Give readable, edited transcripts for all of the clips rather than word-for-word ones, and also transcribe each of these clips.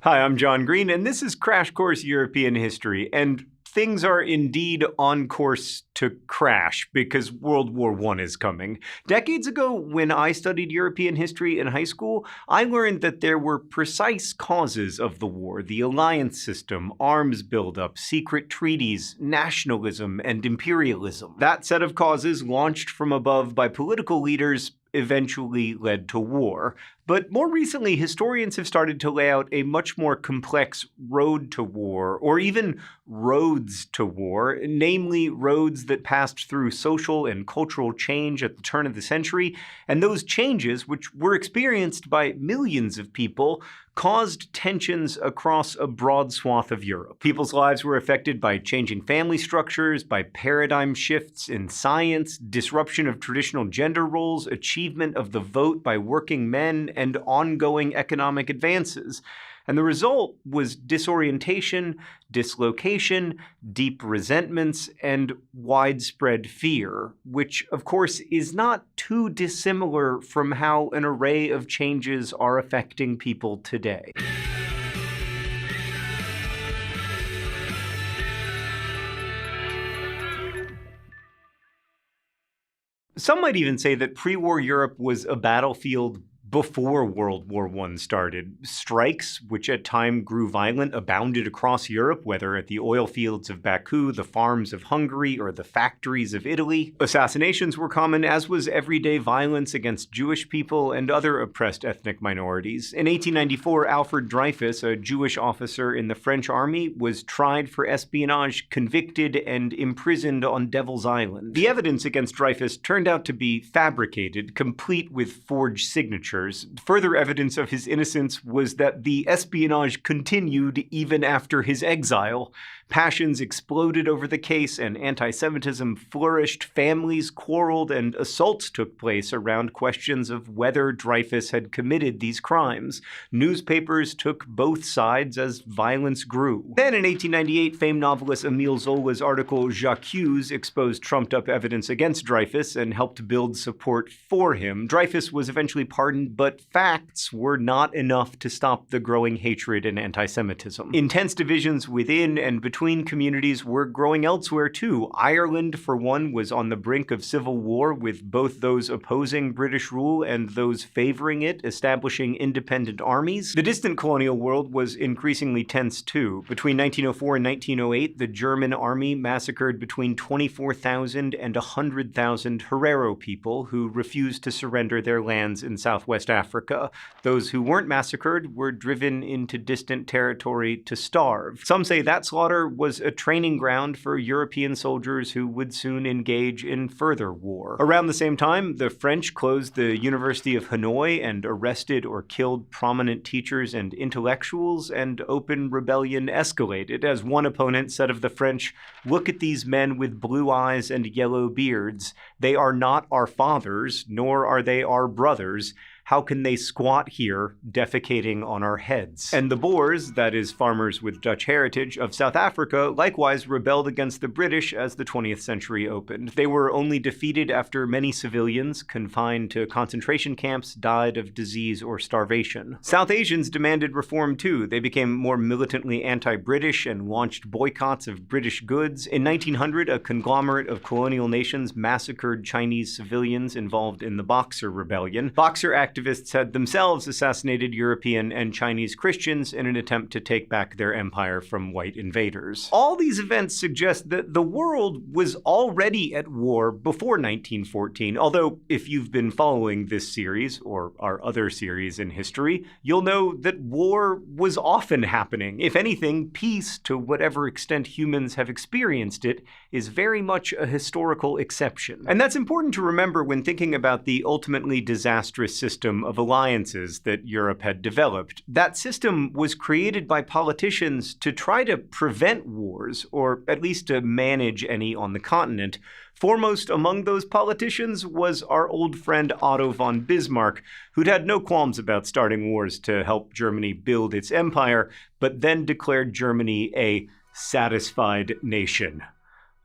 Hi, I'm John Green, and this is Crash Course European History. And things are indeed on course to crash because World War I is coming. Decades ago, when I studied European history in high school, I learned that there were precise causes of the war: the alliance system, arms buildup, secret treaties, nationalism, and imperialism. That set of causes, launched from above by political leaders, eventually led to war. But more recently, historians have started to lay out a much more complex road to war, or even roads to war, namely roads that passed through social and cultural change at the turn of the century, and those changes, which were experienced by millions of people, caused tensions across a broad swath of Europe. People's lives were affected by changing family structures, by paradigm shifts in science, disruption of traditional gender roles, achievement of the vote by working men, and ongoing economic advances. And the result was disorientation, dislocation, deep resentments, and widespread fear, which, of course, is not too dissimilar from how an array of changes are affecting people today. Some might even say that pre-war Europe was a battlefield before World War I started. Strikes, which at times grew violent, abounded across Europe, whether at the oil fields of Baku, the farms of Hungary, or the factories of Italy. Assassinations were common, as was everyday violence against Jewish people and other oppressed ethnic minorities. In 1894, Alfred Dreyfus, a Jewish officer in the French army, was tried for espionage, convicted, and imprisoned on Devil's Island. The evidence against Dreyfus turned out to be fabricated, complete with forged signatures. Further evidence of his innocence was that the espionage continued even after his exile. Passions exploded over the case, and anti-Semitism flourished. Families quarreled, and assaults took place around questions of whether Dreyfus had committed these crimes. Newspapers took both sides as violence grew. Then in 1898, famed novelist Émile Zola's article J'accuse exposed trumped-up evidence against Dreyfus and helped build support for him. Dreyfus was eventually pardoned, but facts were not enough to stop the growing hatred and anti-Semitism. Intense divisions within and between communities were growing elsewhere too. Ireland, for one, was on the brink of civil war, with both those opposing British rule and those favoring it establishing independent armies. The distant colonial world was increasingly tense too. Between 1904 and 1908, the German army massacred between 24,000 and 100,000 Herero people who refused to surrender their lands in southwest Africa. Those who weren't massacred were driven into distant territory to starve. Some say that slaughter was a training ground for European soldiers who would soon engage in further war. Around the same time, the French closed the University of Hanoi and arrested or killed prominent teachers and intellectuals, and open rebellion escalated as one opponent said of the French, "Look at these men with blue eyes and yellow beards. They are not our fathers, nor are they our brothers. How can they squat here, defecating on our heads?" And the Boers, that is farmers with Dutch heritage, of South Africa likewise rebelled against the British as the 20th century opened. They were only defeated after many civilians, confined to concentration camps, died of disease or starvation. South Asians demanded reform too. They became more militantly anti-British and launched boycotts of British goods. In 1900, a conglomerate of colonial nations massacred Chinese civilians involved in the Boxer Rebellion. Boxer activists had themselves assassinated European and Chinese Christians in an attempt to take back their empire from white invaders. All these events suggest that the world was already at war before 1914, although if you've been following this series, or our other series in history, you'll know that war was often happening. If anything, peace, to whatever extent humans have experienced it, is very much a historical exception. And that's important to remember when thinking about the ultimately disastrous system of alliances that Europe had developed. That system was created by politicians to try to prevent wars, or at least to manage any on the continent. Foremost among those politicians was our old friend Otto von Bismarck, who'd had no qualms about starting wars to help Germany build its empire, but then declared Germany a satisfied nation.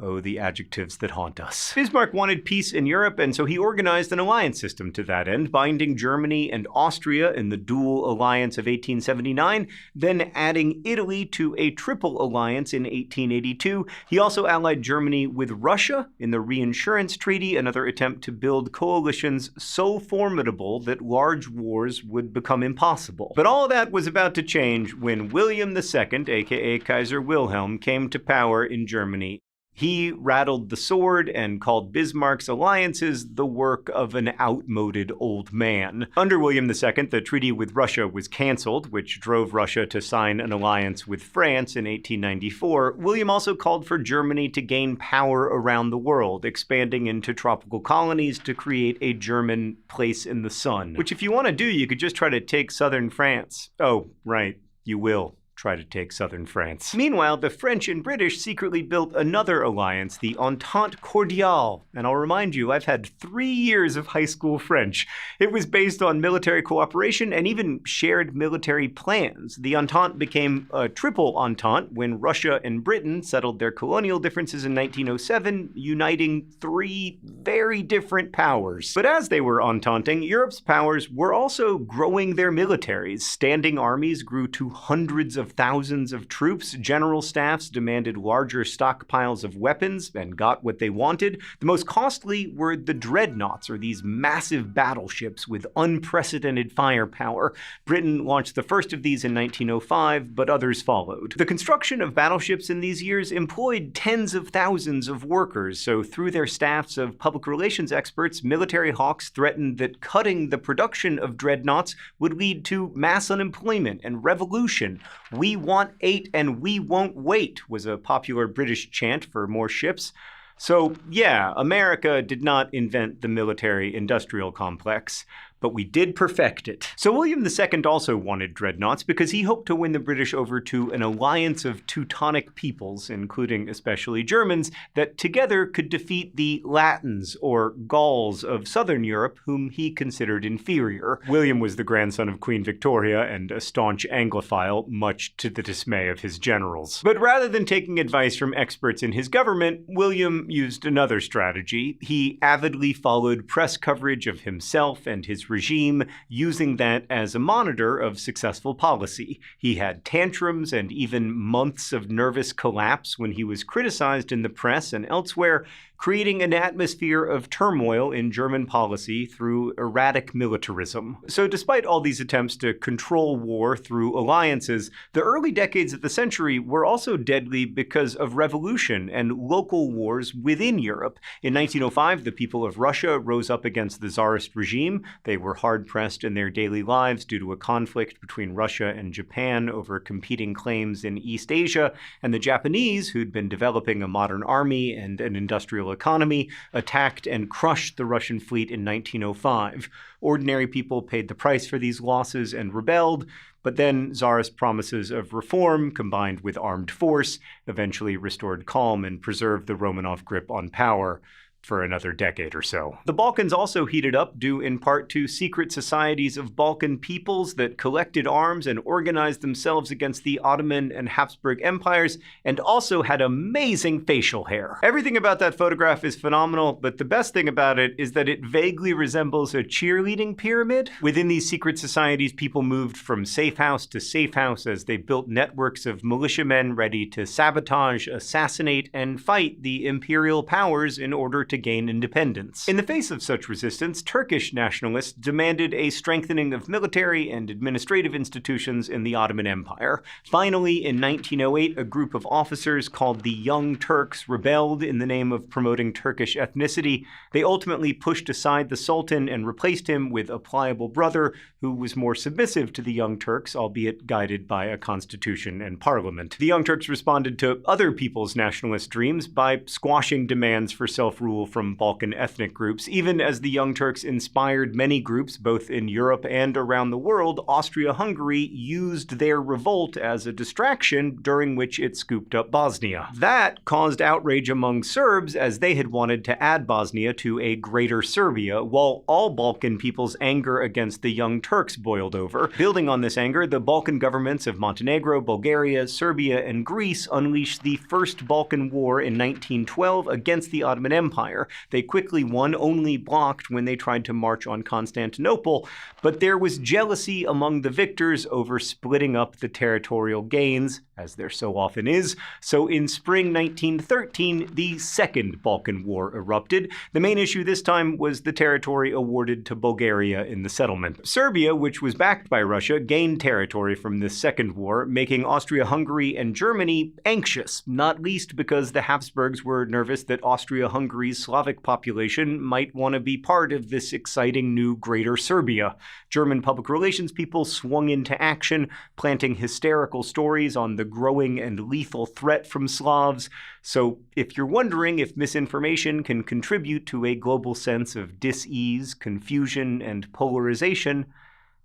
Oh, the adjectives that haunt us. Bismarck wanted peace in Europe, and so he organized an alliance system to that end, binding Germany and Austria in the dual alliance of 1879, then adding Italy to a triple alliance in 1882. He also allied Germany with Russia in the Reinsurance Treaty, another attempt to build coalitions so formidable that large wars would become impossible. But all of that was about to change when William II, aka Kaiser Wilhelm, came to power in Germany. He rattled the sword and called Bismarck's alliances the work of an outmoded old man. Under William II, the treaty with Russia was cancelled, which drove Russia to sign an alliance with France in 1894. William also called for Germany to gain power around the world, expanding into tropical colonies to create a German place in the sun. Which, if you want to do, you could just try to take southern France. Oh, right, you will try to take southern France. Meanwhile, the French and British secretly built another alliance, the Entente Cordiale. And I'll remind you, I've had 3 years of high school French. It was based on military cooperation and even shared military plans. The Entente became a triple Entente when Russia and Britain settled their colonial differences in 1907, uniting 3 very different powers. But as they were ententing, Europe's powers were also growing their militaries. Standing armies grew to hundreds of thousands of troops. General staffs demanded larger stockpiles of weapons and got what they wanted. The most costly were the dreadnoughts, or these massive battleships with unprecedented firepower. Britain launched the first of these in 1905, but others followed. The construction of battleships in these years employed tens of thousands of workers, so through their staffs of public relations experts, military hawks threatened that cutting the production of dreadnoughts would lead to mass unemployment and revolution. "We want 8 and we won't wait" was a popular British chant for more ships. So yeah, America did not invent the military-industrial complex, but we did perfect it. So William II also wanted dreadnoughts because he hoped to win the British over to an alliance of Teutonic peoples, including especially Germans, that together could defeat the Latins, or Gauls, of southern Europe, whom he considered inferior. William was the grandson of Queen Victoria and a staunch Anglophile, much to the dismay of his generals. But rather than taking advice from experts in his government, William used another strategy. He avidly followed press coverage of himself and his regime, using that as a monitor of successful policy. He had tantrums and even months of nervous collapse when he was criticized in the press and elsewhere, creating an atmosphere of turmoil in German policy through erratic militarism. So despite all these attempts to control war through alliances, the early decades of the century were also deadly because of revolution and local wars within Europe. In 1905, the people of Russia rose up against the Tsarist regime. They were hard-pressed in their daily lives due to a conflict between Russia and Japan over competing claims in East Asia, and the Japanese, who'd been developing a modern army and an industrial economy, attacked and crushed the Russian fleet in 1905. Ordinary people paid the price for these losses and rebelled, but then Tsarist promises of reform, combined with armed force, eventually restored calm and preserved the Romanov grip on power for another decade or so. The Balkans also heated up due in part to secret societies of Balkan peoples that collected arms and organized themselves against the Ottoman and Habsburg empires, and also had amazing facial hair. Everything about that photograph is phenomenal, but the best thing about it is that it vaguely resembles a cheerleading pyramid. Within these secret societies, people moved from safe house to safe house as they built networks of militiamen ready to sabotage, assassinate, and fight the imperial powers in order to gain independence. In the face of such resistance, Turkish nationalists demanded a strengthening of military and administrative institutions in the Ottoman Empire. Finally, in 1908, a group of officers called the Young Turks rebelled in the name of promoting Turkish ethnicity. They ultimately pushed aside the Sultan and replaced him with a pliable brother who was more submissive to the Young Turks, albeit guided by a constitution and parliament. The Young Turks responded to other people's nationalist dreams by squashing demands for self-rule tool from Balkan ethnic groups. Even as the Young Turks inspired many groups, both in Europe and around the world, Austria-Hungary used their revolt as a distraction during which it scooped up Bosnia. That caused outrage among Serbs as they had wanted to add Bosnia to a Greater Serbia, while all Balkan people's anger against the Young Turks boiled over. Building on this anger, the Balkan governments of Montenegro, Bulgaria, Serbia, and Greece unleashed the First Balkan War in 1912 against the Ottoman Empire. They quickly won, only blocked when they tried to march on Constantinople, but there was jealousy among the victors over splitting up the territorial gains, as there so often is. So in spring 1913, the Second Balkan War erupted. The main issue this time was the territory awarded to Bulgaria in the settlement. Serbia, which was backed by Russia, gained territory from this second war, making Austria-Hungary and Germany anxious, not least because the Habsburgs were nervous that Austria-Hungary's Slavic population might want to be part of this exciting new Greater Serbia. German public relations people swung into action, planting hysterical stories on the growing and lethal threat from Slavs. So if you're wondering if misinformation can contribute to a global sense of dis-ease, confusion, and polarization,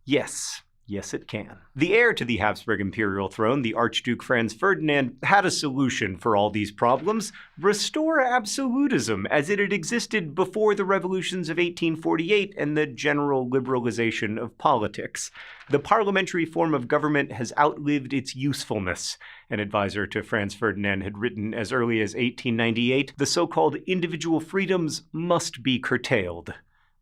yes. Yes, it can. The heir to the Habsburg imperial throne, the Archduke Franz Ferdinand, had a solution for all these problems: restore absolutism as it had existed before the revolutions of 1848 and the general liberalization of politics. The parliamentary form of government has outlived its usefulness. An advisor to Franz Ferdinand had written as early as 1898, the so-called individual freedoms must be curtailed.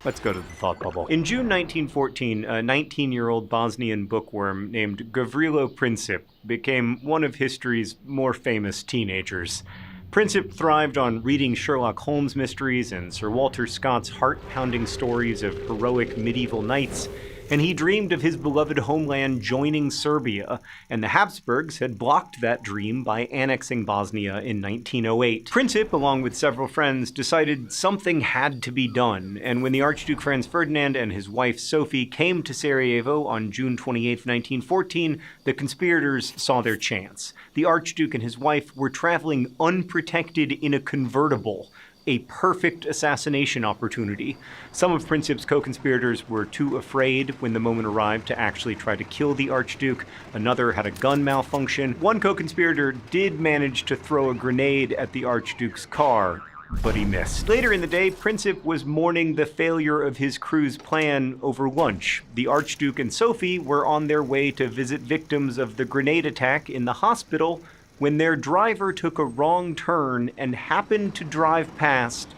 Let's go to the thought bubble. In June 1914, a 19-year-old Bosnian bookworm named Gavrilo Princip became one of history's more famous teenagers. Princip thrived on reading Sherlock Holmes mysteries and Sir Walter Scott's heart-pounding stories of heroic medieval knights, and he dreamed of his beloved homeland joining Serbia, and the Habsburgs had blocked that dream by annexing Bosnia in 1908. Princip, along with several friends, decided something had to be done, and when the Archduke Franz Ferdinand and his wife Sophie came to Sarajevo on June 28, 1914, the conspirators saw their chance. The Archduke and his wife were traveling unprotected in a convertible, a perfect assassination opportunity. Some of Princip's co-conspirators were too afraid when the moment arrived to actually try to kill the Archduke. Another had a gun malfunction. One co-conspirator did manage to throw a grenade at the Archduke's car, but he missed. Later in the day, Princip was mourning the failure of his crew's plan over lunch. The Archduke and Sophie were on their way to visit victims of the grenade attack in the hospital when their driver took a wrong turn and happened to drive past,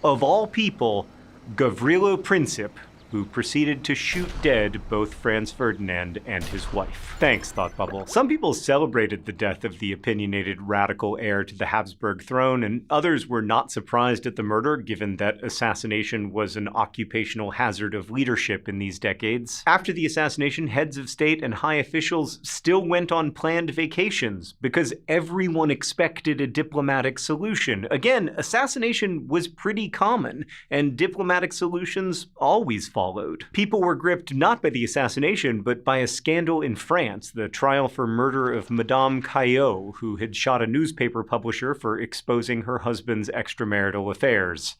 of all people, Gavrilo Princip, who proceeded to shoot dead both Franz Ferdinand and his wife. Thanks, Thought Bubble. Some people celebrated the death of the opinionated radical heir to the Habsburg throne, and others were not surprised at the murder, given that assassination was an occupational hazard of leadership in these decades. After the assassination, heads of state and high officials still went on planned vacations, because everyone expected a diplomatic solution. Again, assassination was pretty common, and diplomatic solutions always followed. People were gripped not by the assassination, but by a scandal in France, the trial for murder of Madame Caillot, who had shot a newspaper publisher for exposing her husband's extramarital affairs.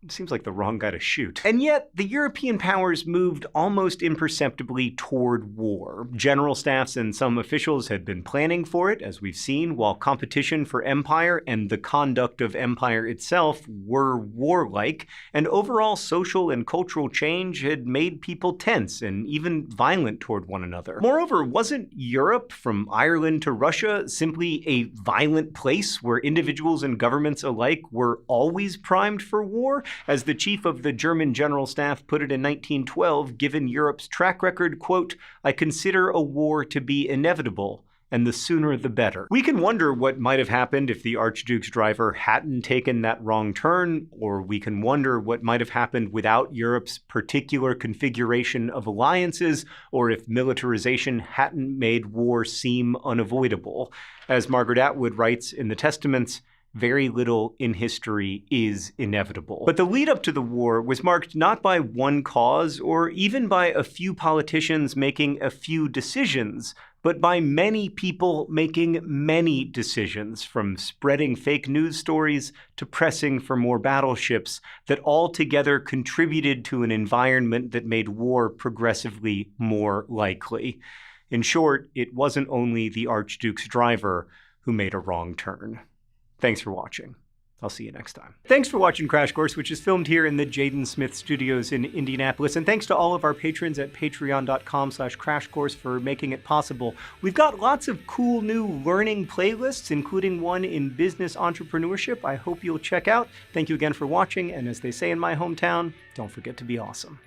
It seems like the wrong guy to shoot. And yet, the European powers moved almost imperceptibly toward war. General staffs and some officials had been planning for it, as we've seen, while competition for empire and the conduct of empire itself were warlike, and overall social and cultural change had made people tense and even violent toward one another. Moreover, wasn't Europe, from Ireland to Russia, simply a violent place where individuals and governments alike were always primed for war? As the chief of the German General Staff put it in 1912, given Europe's track record, quote, "I consider a war to be inevitable, and the sooner the better." We can wonder what might have happened if the Archduke's driver hadn't taken that wrong turn, or we can wonder what might have happened without Europe's particular configuration of alliances, or if militarization hadn't made war seem unavoidable. As Margaret Atwood writes in the Testaments, very little in history is inevitable. But the lead up to the war was marked not by one cause or even by a few politicians making a few decisions, but by many people making many decisions, from spreading fake news stories to pressing for more battleships, that all together contributed to an environment that made war progressively more likely. In short, it wasn't only the Archduke's driver who made a wrong turn. Thanks for watching. I'll see you next time. Thanks for watching Crash Course, which is filmed here in the Jaden Smith Studios in Indianapolis. And thanks to all of our patrons at patreon.com/crashcourse for making it possible. We've got lots of cool new learning playlists, including one in business entrepreneurship I hope you'll check out. Thank you again for watching, and as they say in my hometown, don't forget to be awesome.